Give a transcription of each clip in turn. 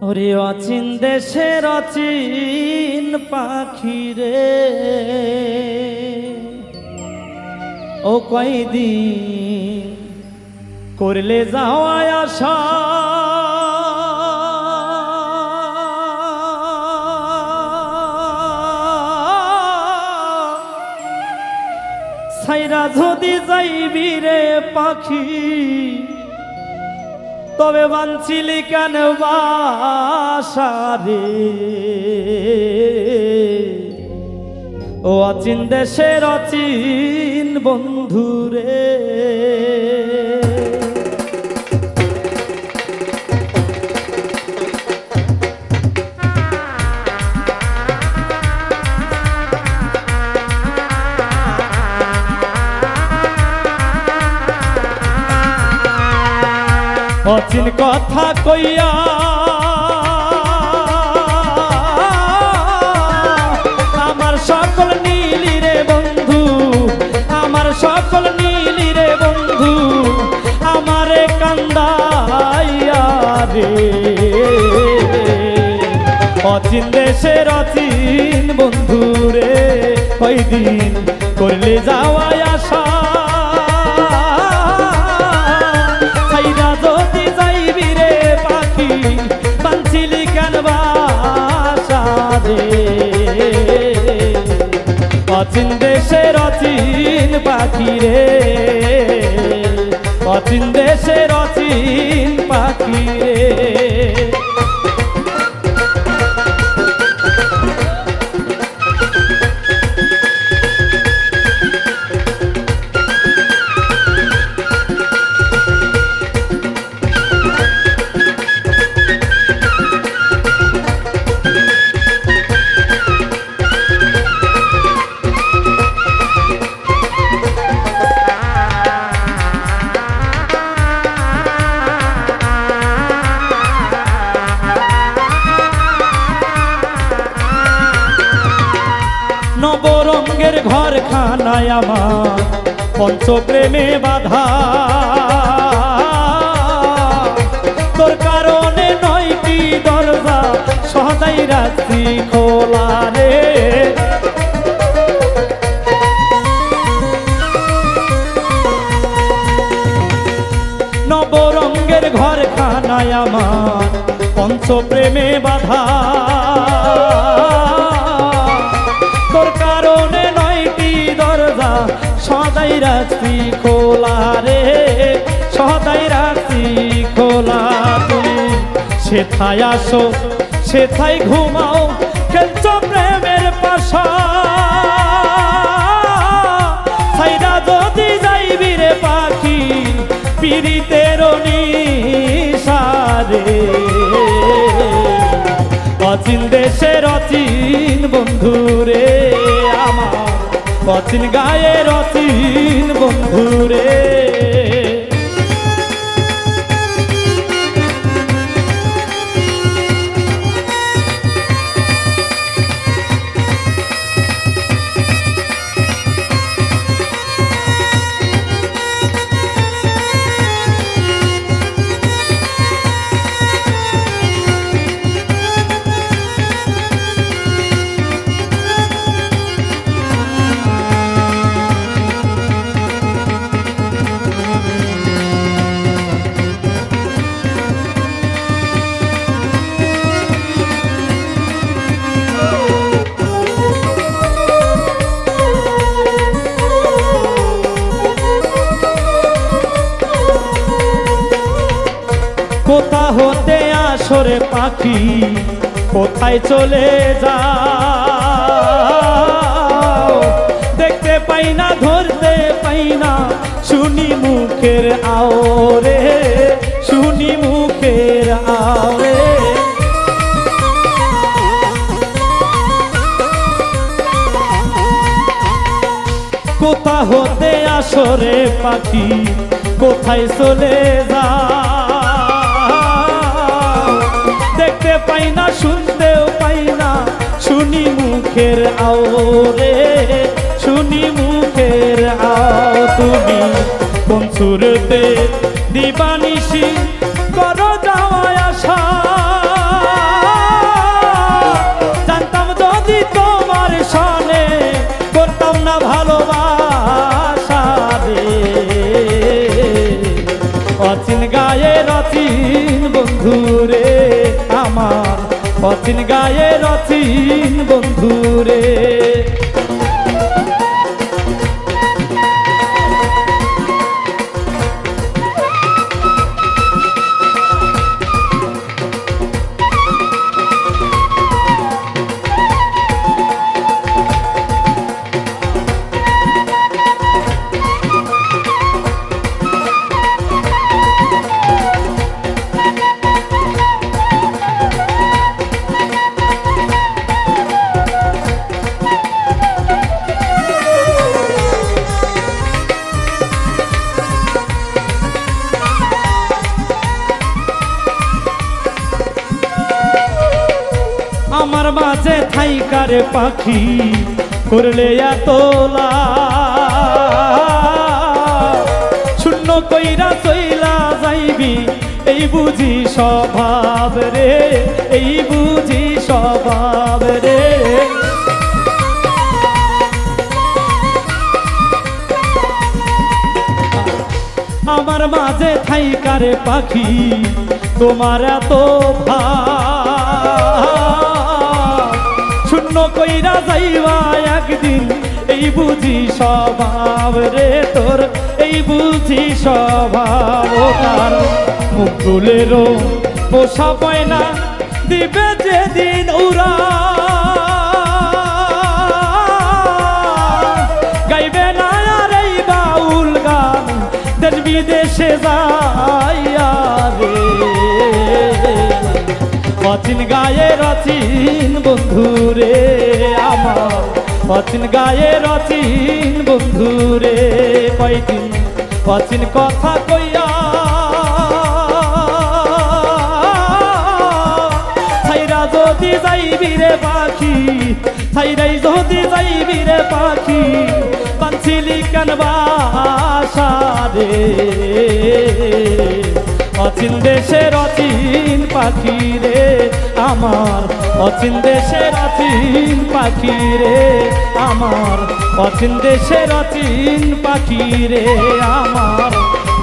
ওরে অচিন দেশের অচিন পাখি রে, ও কয়দিন করলে যাওয়া আসা, ছাইরা যদি যাইবি রে পাখি, তবে বাঞ্ছিলি কেন বাসা রে। ও অচিন দেশের অচিন বন্ধু রে, অচিন কথা কইয়া আমার সকল নীলি রে বন্ধু, আমার সকল নীলি রে বন্ধু, আমারে কান্দাইয়া রে। অচিন দেশের অচিন বন্ধু রে, কয়দিন করলে যাওয়া আসা, যদি যাইবি রে পাখি, বাঞ্ছিলি কেন বাসা রে। অচিন দেশের অচিন পাখি রে, অচিন দেশের অচিন পাখি রে। নবরঙ্গের ঘর খানায় আমার পঞ্চপ্রেমে বাধা, তোর কারণে 9টি দরজা সদাই রাখছি খোলা রে। নবরঙ্গের ঘর খানায় আমার পঞ্চপ্রেমে বাধা, তোর কারণে 9টি দরজা সদাই রাখছি খোলা রে, সদাই রাখছি খোলা। তুমি সেথায় আসো, সেথায় ঘুমাও, খেলছো প্রেমের পাশা, ছাইরা যদি যাইবি রে পাখি, পীড়িতের নিশা রে। অচিন দেশের অচিন বন্ধু রে, আমার অচিন গায়ের অচিন বন্ধু রে। কোথা হতে আসরে পাখি, কোথায় চলে যাও, দেখতে পাই না ধরতে পাই না, শুনি মুখের আও রে, শুনি মুখের আও রে। কোথা হতে আসরে পাখি, কোথায় চলে যাও, দেখতে পাই না শুনতেও পাই না, শুনি মুখের আও রে, শুনি মুখের আও। তুমি কোন সুরতে দিবানিশি করো যাওয়া আসা, অচিন গায়ের অচিন বন্ধু রে আমার, অচিন গায়ের অচিন বন্ধু রে। আমার মাঝে থাইকারে পাখি করলে এতলা, শূন্য কইরা চইলা যাইবি এই বুঝি স্বভাব রে, এই বুঝি স্বভাব রে। আমার মাঝে থাইকারে পাখি তোমার এত ভাব, শূন্য কইরা যাইবা একদিন এই বুঝি স্বভাব রে তোর, এই বুঝি স্বভাব। তার মুকুলেরও পোষা পয়না দিবে যেদিন উড়া, গাইবে না আর এই বাউল গান দেশ বিদেশে যাইয়া রে। অচিন গায়ের অচিন বন্ধু রে আমার, অচিন গায়ের অচিন বন্ধু রে। কয়দিন অচিন কথা কইয়া ছাইরা যদি যাইবি রে পাখি, ছাইরাই যদি যাইবি রে পাখি, পাঞ্চিলি কেন বাসা রে। অচিন দেশের অচিন পাখি রে আমার, অচিন দেশের অচিন পাখি রে আমার, অচিন দেশের অচিন পাখি রে আমার,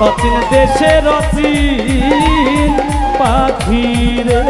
অচিন দেশের অচিন পাখি রে।